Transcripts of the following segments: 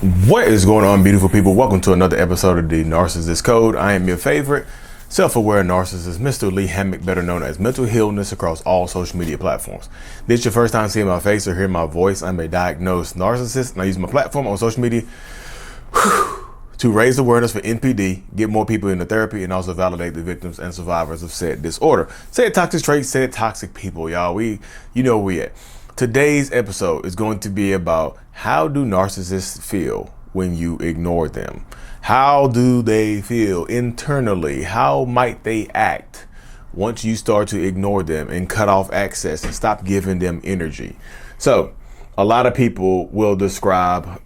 What is going on, beautiful people? Welcome to another episode of the Narcissists Code. I am your favorite self-aware narcissist, Mr. Lee Hammock, better known as Mental Healness, across all social media platforms. If this is your first time seeing my face or hearing my voice, I'm a diagnosed narcissist, and I use my platform on social media to raise awareness for NPD, get more people into therapy, and also validate the victims and survivors of said disorder. Said toxic traits, said toxic people, y'all. You know where we at. Today's episode is going to be about how do narcissists feel when you ignore them? How do they feel internally? How might they act once you start to ignore them and cut off access and stop giving them energy? So a lot of people will describe,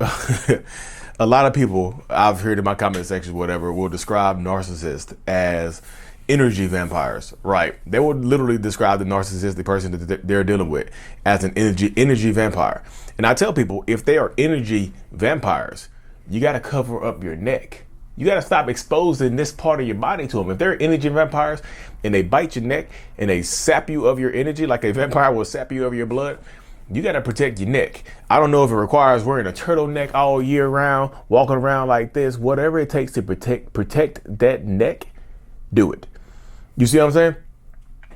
a lot of people I've heard in my comment section, whatever, will describe narcissists as energy vampires, right? They would literally describe the narcissistic person that they're dealing with as an energy vampire. And I tell people, if they are energy vampires, you got to cover up your neck. You got to stop exposing this part of your body to them. If they're energy vampires and they bite your neck and they sap you of your energy like a vampire will sap you of your blood, you got to protect your neck. I don't know if it requires wearing a turtleneck all year round, walking around like this, whatever it takes to protect that neck, do it. You see what I'm saying?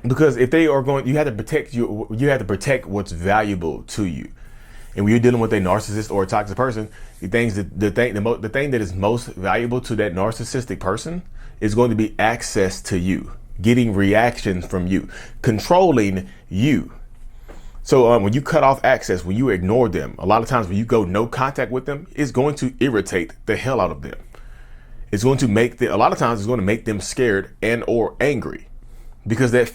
Because if they are going, you have to protect what's valuable to you. And when you're dealing with a narcissist or a toxic person, the thing that is most valuable to that narcissistic person is going to be access to you, getting reactions from you, controlling you. So when you cut off access, when you ignore them, a lot of times when you go no contact with them, it's going to irritate the hell out of them. It's going to a lot of times it's going to make them scared and or angry, because that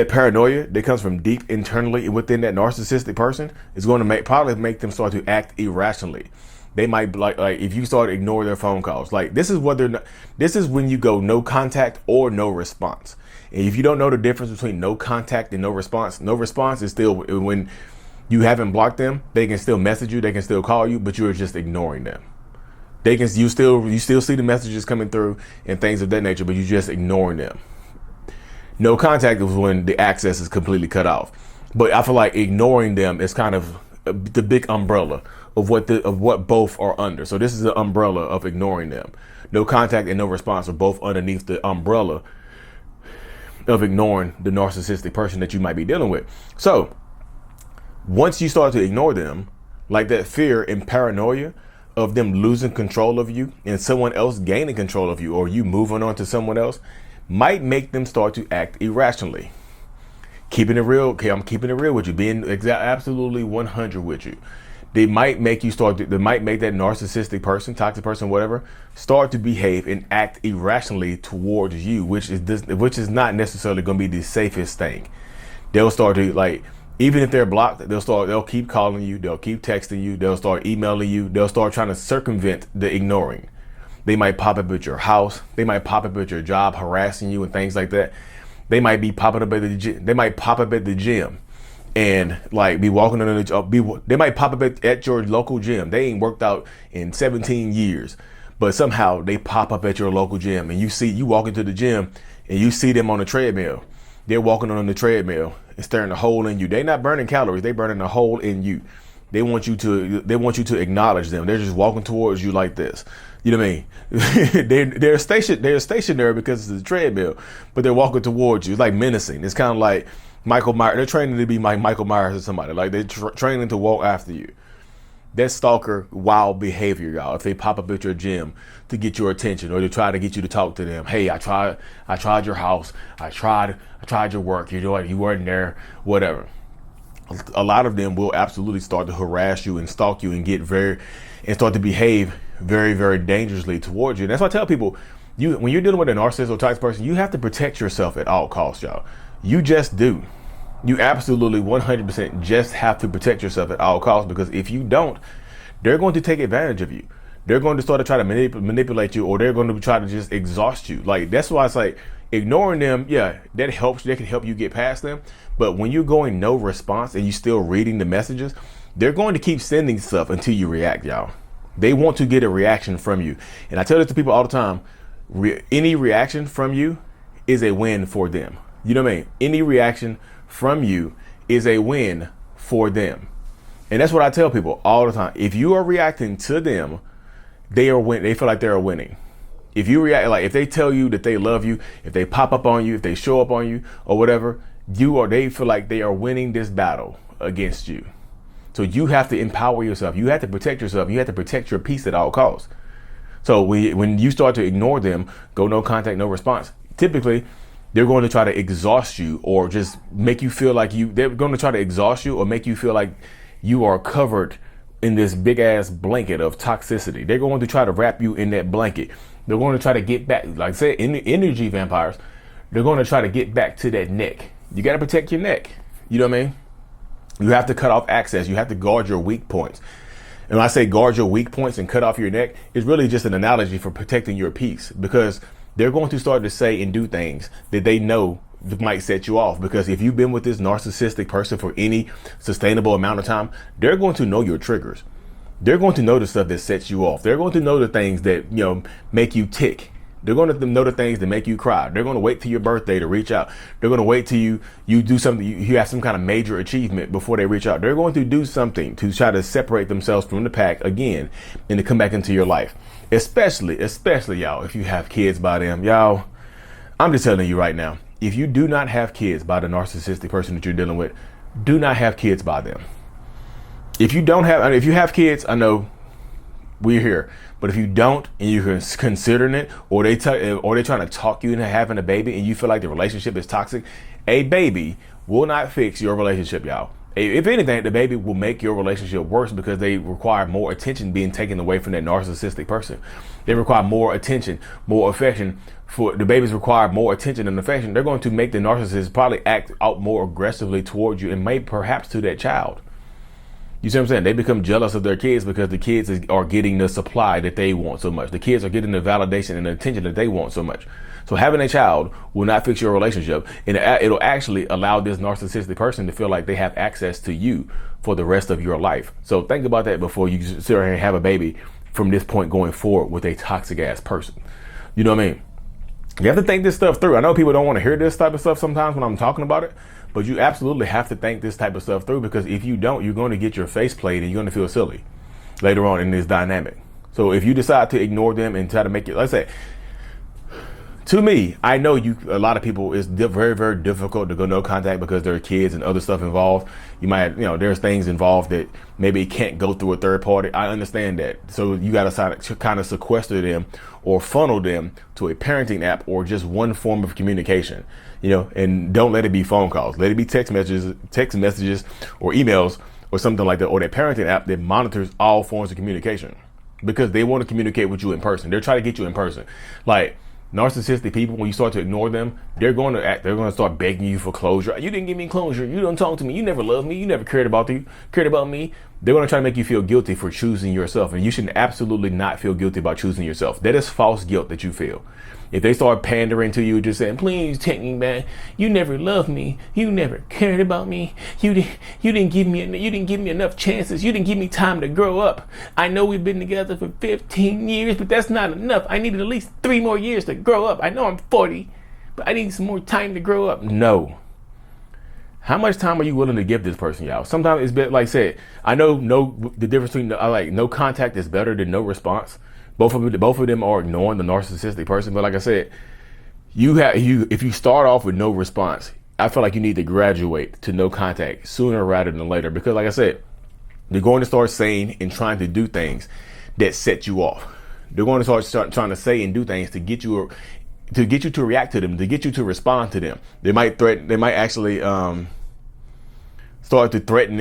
paranoia that comes from deep internally within that narcissistic person is going to probably make them start to act irrationally. They might like if you start to ignore their phone calls, like this is when you go no contact or no response. And if you don't know the difference between no contact and no response is still when you haven't blocked them. They can still message you, they can still call you, but you're just ignoring them. You still see the messages coming through and things of that nature, but you're just ignoring them. No contact is when the access is completely cut off. But I feel like ignoring them is kind of the big umbrella of what both are under. So this is the umbrella of ignoring them. No contact and no response are both underneath the umbrella of ignoring the narcissistic person that you might be dealing with. So once you start to ignore them, like that fear and paranoia of them losing control of you and someone else gaining control of you, or you moving on to someone else, might make them start to act irrationally. Keeping it real, okay, I'm keeping it real with you, being absolutely 100 with you. They might make that narcissistic person, toxic person, whatever, start to behave and act irrationally towards you, which is not necessarily going to be the safest thing. They'll start to even if they're blocked, they'll keep calling you, they'll keep texting you, they'll start emailing you, they'll start trying to circumvent the ignoring. They might pop up at your house, they might pop up at your job, harassing you and things like that. They might be popping up at the gym. They might pop up at the gym and be walking on they might pop up at your local gym. They ain't worked out in 17 years, but somehow they pop up at your local gym, and you walk into the gym and you see them on the treadmill. They're walking on the treadmill and staring a hole in you. They're not burning calories. They're burning a hole in you. They want you to acknowledge them. They're just walking towards you like this. You know what I mean? they're stationary because it's a treadmill, but they're walking towards you. It's like menacing. It's kind of like Michael Myers. They're training to be like Michael Myers or somebody. Like they're training to walk after you. That's stalker wild behavior, y'all. If they pop up at your gym to get your attention, or to try to get you to talk to them. Hey, I tried your house. I tried your work. You weren't there, whatever. A lot of them will absolutely start to harass you and stalk you and start to behave very, very dangerously towards you. And that's why I tell people, when you're dealing with a narcissist or toxic person, you have to protect yourself at all costs, y'all. You just do. You absolutely 100% just have to protect yourself at all costs, because if you don't, they're going to take advantage of you. They're going to start to try to manipulate you, or they're going to try to just exhaust you. That's why it's like ignoring them. Yeah, that helps. They can help you get past them. But when you're going no response and you still reading the messages, they're going to keep sending stuff until you react, y'all. They want to get a reaction from you. And I tell this to people all the time. Any reaction from you is a win for them. You know what I mean? Any reaction from you is a win for them. And that's what I tell people all the time. If you are reacting to them, they feel like they're winning. If you react, like if they tell you that they love you, if they pop up on you, if they show up on you or whatever, they feel like they are winning this battle against you. So you have to empower yourself. You have to protect yourself. You have to protect your peace at all costs. So when you start to ignore them, go no contact, no response, typically they're going to try to exhaust you or just make you feel like they're going to try to exhaust you or make you feel like you are covered in this big ass blanket of toxicity. They're going to try to wrap you in that blanket. They're going to try to get back, like I said, in the energy vampires, they're going to try to get back to that neck. You got to protect your neck. You know what I mean? You have to cut off access. You have to guard your weak points. And when I say guard your weak points and cut off your neck, it's really just an analogy for protecting your peace, because they're going to start to say and do things that they know might set you off. Because if you've been with this narcissistic person for any sustainable amount of time, they're going to know your triggers. They're going to know the stuff that sets you off. They're going to know the things that, make you tick. They're going to know the things that make you cry. They're going to wait till your birthday to reach out. They're going to wait till you do something, you have some kind of major achievement before they reach out. They're going to do something to try to separate themselves from the pack again and to come back into your life. Especially y'all, if you have kids by them. Y'all, I'm just telling you right now, if you do not have kids by the narcissistic person that you're dealing with, do not have kids by them. If you have kids, I know we're here. But if you don't, and you're considering it, or they're trying to talk you into having a baby, and you feel like the relationship is toxic, a baby will not fix your relationship, y'all. If anything, the baby will make your relationship worse, because they require more attention being taken away from that narcissistic person. They require more attention, more affection. For the babies require more attention and affection. They're going to make the narcissist probably act out more aggressively towards you, and maybe perhaps to that child. You see what I'm saying? They become jealous of their kids because the kids are getting the supply that they want so much. The kids are getting the validation and the attention that they want so much. So having a child will not fix your relationship, and it'll actually allow this narcissistic person to feel like they have access to you for the rest of your life. So think about that before you sit here and have a baby from this point going forward with a toxic ass person. You know what I mean? You have to think this stuff through. I know people don't want to hear this type of stuff sometimes when I'm talking about it, but you absolutely have to think this type of stuff through, because if you don't, you're going to get your face played and you're going to feel silly later on in this dynamic. So if you decide to ignore them and try to make it, let's say, to me, I know a lot of people, it's very, very difficult to go no contact because there are kids and other stuff involved. You might, there's things involved that maybe can't go through a third party. I understand that. So you got to kind of sequester them or funnel them to a parenting app or just one form of communication, and don't let it be phone calls. Let it be text messages or emails or something like that, or that parenting app that monitors all forms of communication, because they want to communicate with you in person. They're trying to get you in person. Like, narcissistic people, when you start to ignore them, they're going to start begging you for closure. You didn't give me closure. You don't talk to me. You never loved me. You never cared about me. They're going to try to make you feel guilty for choosing yourself. And you should absolutely not feel guilty about choosing yourself. That is false guilt that you feel. If they start pandering to you, just saying, please take me back. You never loved me. You never cared about me. You didn't give me enough chances. You didn't give me time to grow up. I know we've been together for 15 years, but that's not enough. I needed at least 3 more years to grow up. I know I'm 40, but I need some more time to grow up. No. How much time are you willing to give this person, y'all? Sometimes it's better, like I said, I know the difference between no contact is better than no response. Both of them are ignoring the narcissistic person. But like I said, if you start off with no response, I feel like you need to graduate to no contact sooner rather than later. Because like I said, they're going to start saying and trying to do things that set you off. They're going to start trying to say and do things to get you to react to them, to get you to respond to them. They might actually start to threaten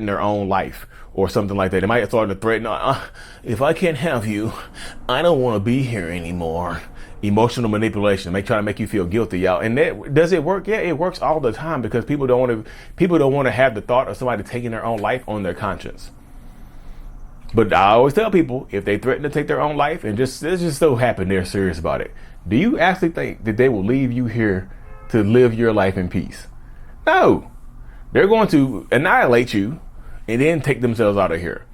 their own life or something like that. They might start to threaten, if I can't have you, I don't want to be here anymore. Emotional manipulation. They try to make you feel guilty, y'all. And does it work? Yeah, it works all the time, because people don't want to have the thought of somebody taking their own life on their conscience. But I always tell people, if they threaten to take their own life and this just so happen they're serious about it, do you actually think that they will leave you here to live your life in peace? No. They're going to annihilate you and then take themselves out of here.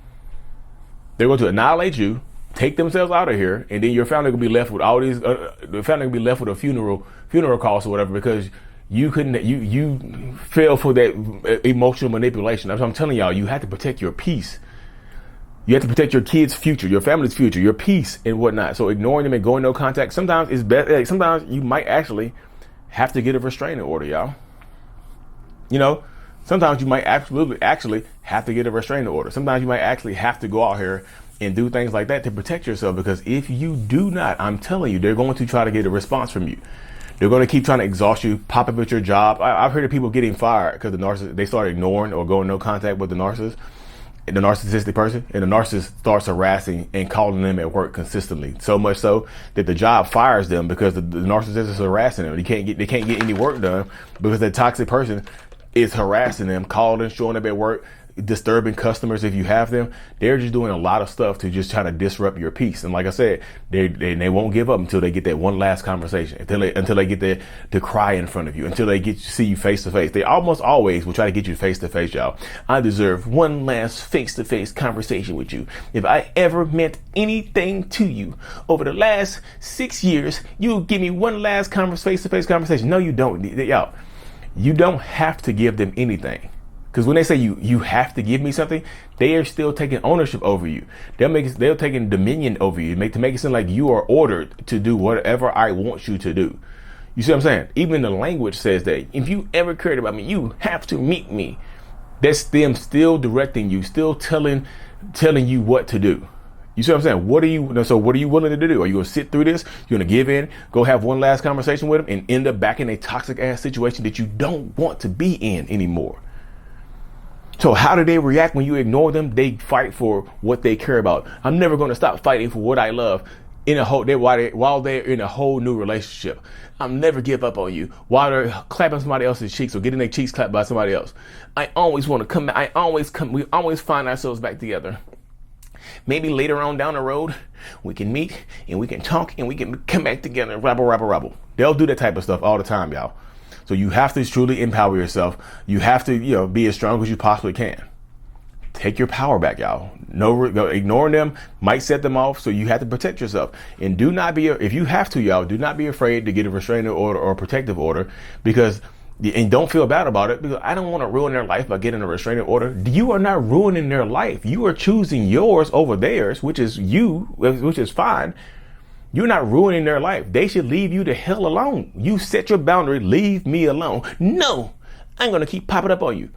They're going to annihilate you, take themselves out of here, and then your family will be left with all these. The family will be left with a funeral cost or whatever, because you couldn't, you fell for that emotional manipulation. That's what I'm telling y'all. You have to protect your peace. You have to protect your kids' future, your family's future, your peace and whatnot. So ignoring them and going no contact, sometimes it's better. Like, sometimes you might actually have to get a restraining order, y'all. You know, sometimes you might absolutely actually have to get a restraining order. Sometimes you might actually have to go out here and do things like that to protect yourself, because if you do not, I'm telling you, they're going to try to get a response from you. They're going to keep trying to exhaust you, pop up at your job. I've heard of people getting fired because the narcissist, they start ignoring or going no contact with the narcissist, the narcissistic person, and the narcissist starts harassing and calling them at work consistently. So much so that the job fires them because the narcissist is harassing them. They can't get any work done because the toxic person is harassing them, calling, showing up at work, disturbing customers if you have them. They're just doing a lot of stuff to just try to disrupt your peace. And like I said, they won't give up until they get that one last conversation, until they get to cry in front of you, until they get to see you face to face. They almost always will try to get you face to face, y'all. I deserve one last face to face conversation with you. If I ever meant anything to you over the last 6 years, you'll give me one last face to face conversation. No, you don't, y'all. You don't have to give them anything. Because when they say you have to give me something, they are still taking ownership over you. They're taking dominion over you to make it seem like you are ordered to do whatever I want you to do. You see what I'm saying? Even the language says that if you ever cared about me, you have to meet me. That's them still directing you, still telling you what to do. You see what I'm saying? What are you willing to do? Are you going to sit through this? You're going to give in, go have one last conversation with them, and end up back in a toxic ass situation that you don't want to be in anymore? So how do they react when you ignore them? They fight for what they care about. I'm never going to stop fighting for what I love while they're in a whole new relationship. I'll never give up on you while they're clapping somebody else's cheeks or getting their cheeks clapped by somebody else. I always want to come back. We always find ourselves back together. Maybe later on down the road, we can meet and we can talk and we can come back together and rabble. They'll do that type of stuff all the time, y'all. So you have to truly empower yourself. You have to, be as strong as you possibly can. Take your power back, y'all. Ignoring them might set them off, so you have to protect yourself. And do not be, if you have to, y'all, do not be afraid to get a restraining order or a protective order, and don't feel bad about it, because I don't want to ruin their life by getting a restraining order. You are not ruining their life. You are choosing yours over theirs, which is fine. You're not ruining their life. They should leave you the hell alone. You set your boundary. Leave me alone. No, I'm going to keep popping up on you.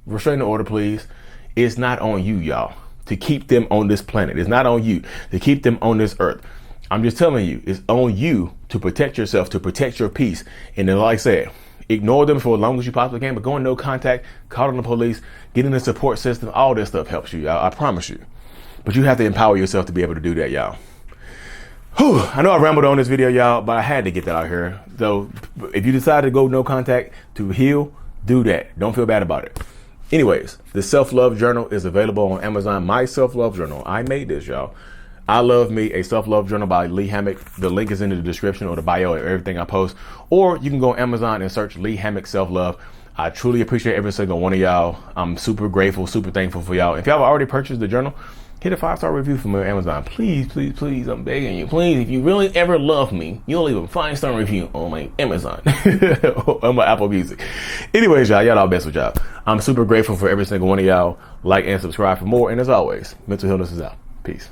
Restraining order, please. It's not on you, y'all, to keep them on this planet. It's not on you to keep them on this earth. I'm just telling you, it's on you to protect yourself, to protect your peace. And then, like I said, ignore them for as long as you possibly can, but go in no contact, call the police, get in a support system. All this stuff helps you, y'all. I promise you. But you have to empower yourself to be able to do that, y'all. Whew, I know I rambled on this video, y'all, but I had to get that out here. So if you decide to go no contact to heal, do that. Don't feel bad about it. Anyways, the self-love journal is available on Amazon. My self-love journal. I made this, y'all. I Love Me, a self-love journal by Lee Hammock. The link is in the description or the bio of everything I post. Or you can go on Amazon and search Lee Hammock Self-Love. I truly appreciate every single one of y'all. I'm super grateful, super thankful for y'all. If y'all have already purchased the journal, hit a 5-star review from Amazon. Please, please, please, I'm begging you. Please, if you really ever love me, you'll leave a 5-star review on my Amazon, on my Apple Music. Anyways, y'all all best with y'all. I'm super grateful for every single one of y'all. Like and subscribe for more. And as always, mental illness is out. Peace.